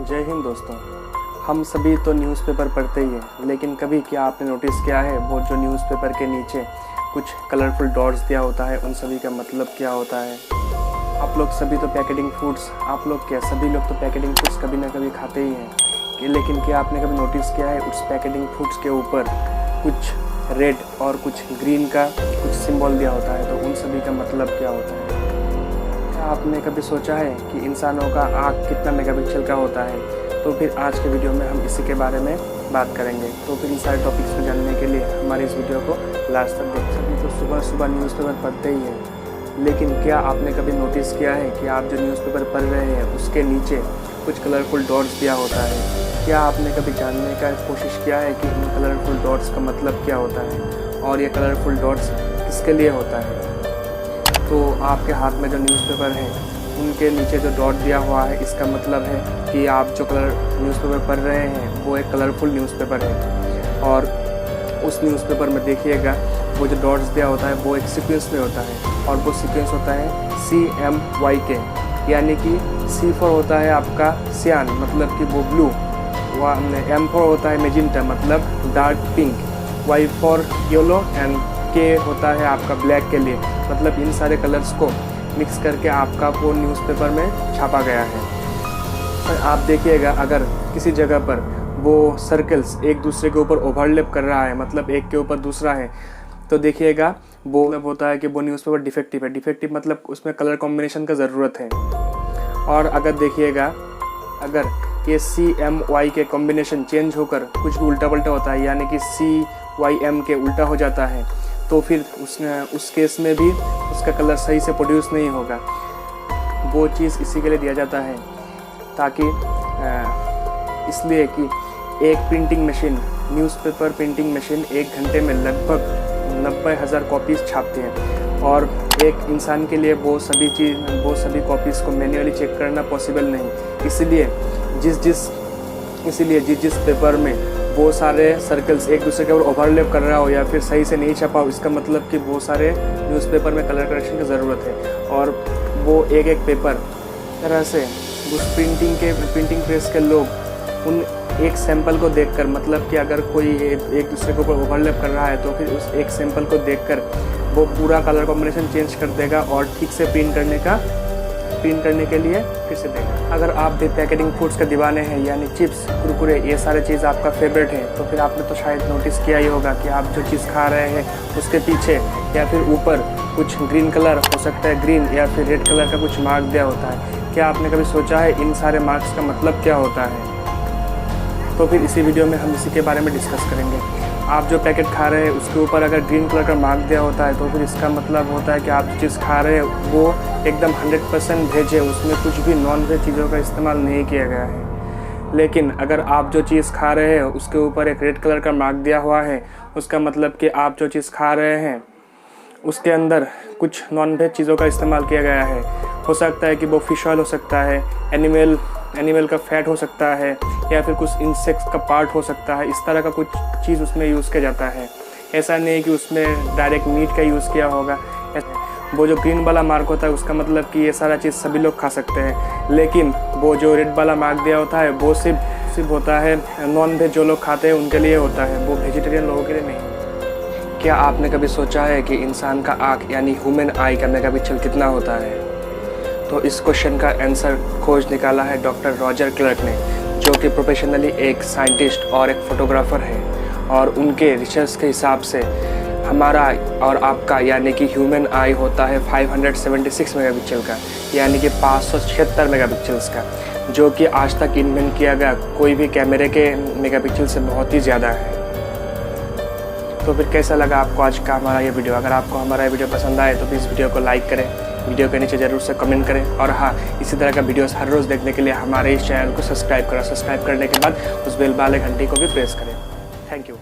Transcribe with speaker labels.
Speaker 1: जय हिंद दोस्तों। हम सभी तो न्यूज़पेपर पढ़ते ही हैं, लेकिन कभी क्या आपने नोटिस किया है वो जो न्यूज़पेपर के नीचे कुछ कलरफुल डॉट्स दिया होता है, उन सभी का मतलब क्या होता है? आप लोग सभी तो पैकेटिंग फूड्स, आप लोग क्या सभी लोग तो पैकेटिंग फूड्स कभी ना कभी खाते ही हैं, लेकिन क्या आपने कभी नोटिस किया है उस पैकेटिंग फूड्स के ऊपर कुछ रेड और कुछ ग्रीन का कुछ सिंबल दिया होता है, तो उन सभी का मतलब क्या होता है? आपने कभी सोचा है कि इंसानों का आँख कितना मेगापिक्सल का होता है? तो फिर आज के वीडियो में हम इसी के बारे में बात करेंगे। तो फिर इन सारे टॉपिक्स को जानने के लिए हमारे इस वीडियो को लास्ट तक देख सकते। तो सुबह सुबह न्यूज़पेपर पढ़ते ही हैं, लेकिन क्या आपने कभी नोटिस किया है कि आप जो न्यूज़पेपर पढ़ रहे हैं उसके नीचे कुछ कलरफुल डॉट्स दिया होता है? क्या आपने कभी जानने का कोशिश किया है कि इन कलरफुल डॉट्स का मतलब क्या होता है और ये कलरफुल डॉट्स किसके लिए होता है? तो आपके हाथ में जो न्यूज़पेपर है उनके नीचे जो डॉट दिया हुआ है, इसका मतलब है कि आप जो न्यूज़पेपर पढ़ रहे हैं वो एक कलरफुल न्यूज़पेपर है। और उस न्यूज़पेपर में देखिएगा वो जो डॉट्स दिया होता है वो एक सीक्वेंस में होता है, और वो सीक्वेंस होता है CMYK, यानी कि C फॉर होता है आपका सियान, मतलब कि वो ब्लू, M फॉर होता है मेजेंटा, मतलब dark pink, Y for yellow, and K होता है आपका ब्लैक के लिए, मतलब इन सारे कलर्स को मिक्स करके आपका वो न्यूज़पेपर में छापा गया है। और आप देखिएगा अगर किसी जगह पर वो सर्कल्स एक दूसरे के ऊपर ओवरलैप कर रहा है, मतलब एक के ऊपर दूसरा है, तो देखिएगा वो मतलब होता है कि वो न्यूज़पेपर डिफेक्टिव है। डिफेक्टिव मतलब उसमें कलर कॉम्बिनेशन का ज़रूरत है। और अगर देखिएगा अगर ये CMY के कॉम्बिनेशन चेंज होकर कुछ भी उल्टा पल्टा होता है, यानी कि CYM के उल्टा हो जाता है, तो फिर उस केस में भी उसका कलर सही से प्रोड्यूस नहीं होगा। वो चीज़ इसी के लिए दिया जाता है ताकि इसलिए कि एक printing machine, newspaper printing machine 1 घंटे में लगभग 90,000 कॉपीज़ छापती है, और एक इंसान के लिए वो सभी कॉपीज़ को मैन्युअली चेक करना पॉसिबल नहीं। इसीलिए जिस पेपर में वो सारे सर्कल्स एक दूसरे के ऊपर ओवरलैप कर रहा हो या फिर सही से नहीं छपा हो, इसका मतलब कि वो सारे न्यूज़पेपर में कलर करेक्शन की ज़रूरत है। और वो एक एक पेपर तरह से उस प्रिंटिंग प्रेस के लोग उन एक सैंपल को देखकर, मतलब कि अगर कोई एक दूसरे के ऊपर ओवरलैप कर रहा है तो फिर उस एक सैंपल को देखकर वो पूरा कलर कॉम्बिनेशन चेंज कर देगा और ठीक से प्रिंट करने के लिए फिर से देगा। अगर आप भी पैकेटिंग फूड्स के दीवाने हैं, यानी चिप्स, कुरकुरे, ये सारे चीज़ आपका फेवरेट है, तो फिर आपने तो शायद नोटिस किया ही होगा कि आप जो चीज़ खा रहे हैं उसके पीछे या फिर ऊपर कुछ ग्रीन कलर हो सकता है, ग्रीन या फिर रेड कलर का कुछ मार्क दिया होता है। क्या आपने कभी सोचा है इन सारे मार्क्स का मतलब क्या होता है? तो फिर इसी वीडियो में हम इसी के बारे में डिस्कस करेंगे। आप जो पैकेट खा रहे हैं उसके ऊपर अगर ग्रीन कलर का मार्क दिया होता है तो फिर इसका मतलब होता है कि आप जो चीज़ खा रहे हैं वो एकदम 100% वेज है, उसमें कुछ भी नॉन वेज चीज़ों का इस्तेमाल नहीं किया गया है। लेकिन अगर आप जो चीज़ खा रहे हैं उसके ऊपर एक रेड कलर का मार्क दिया हुआ है, उसका मतलब कि आप जो चीज़ खा रहे हैं उसके अंदर कुछ नॉन वेज चीज़ों का इस्तेमाल किया गया है। हो सकता है कि वो फिश ऑयल हो सकता है, एनिमल का फैट हो सकता है, या फिर कुछ इंसेक्ट्स का पार्ट हो सकता है। इस तरह का कुछ चीज़ उसमें यूज़ किया जाता है। ऐसा नहीं है कि उसमें डायरेक्ट मीट का यूज़ किया होगा। वो जो ग्रीन वाला मार्क होता है उसका मतलब कि ये सारा चीज़ सभी लोग खा सकते हैं, लेकिन वो जो रेड वाला मार्क दिया होता है वो सिर्फ होता है नॉन वेज जो लोग खाते हैं उनके लिए होता है, वो वेजिटेरियन लोगों के लिए नहीं। क्या आपने कभी सोचा है कि इंसान का आँख यानी ह्यूमन आई का मेगापिक्सल कितना होता है? तो इस क्वेश्चन का आंसर खोज निकाला है डॉक्टर रॉजर क्लर्क ने, जो कि प्रोफेशनली एक साइंटिस्ट और एक फोटोग्राफर है। और उनके रिसर्च के हिसाब से हमारा और आपका यानी कि ह्यूमन आई होता है 576 मेगापिक्सल का, यानी कि 576 मेगापिक्सल्स का, जो कि आज तक इन्वेंट किया गया कोई भी कैमरे के मेगापिक्सल से बहुत ही ज़्यादा है। तो फिर कैसा लगा आपको आज का हमारा ये वीडियो? अगर आपको हमारा ये वीडियो पसंद आए तो प्लीज़ वीडियो को लाइक करें, वीडियो के नीचे ज़रूर से कमेंट करें, और हाँ, इसी तरह का वीडियोस हर रोज़ देखने के लिए हमारे इस चैनल को सब्सक्राइब करें। सब्सक्राइब करने के बाद उस बेल वाले घंटी को भी प्रेस करें। Thank you.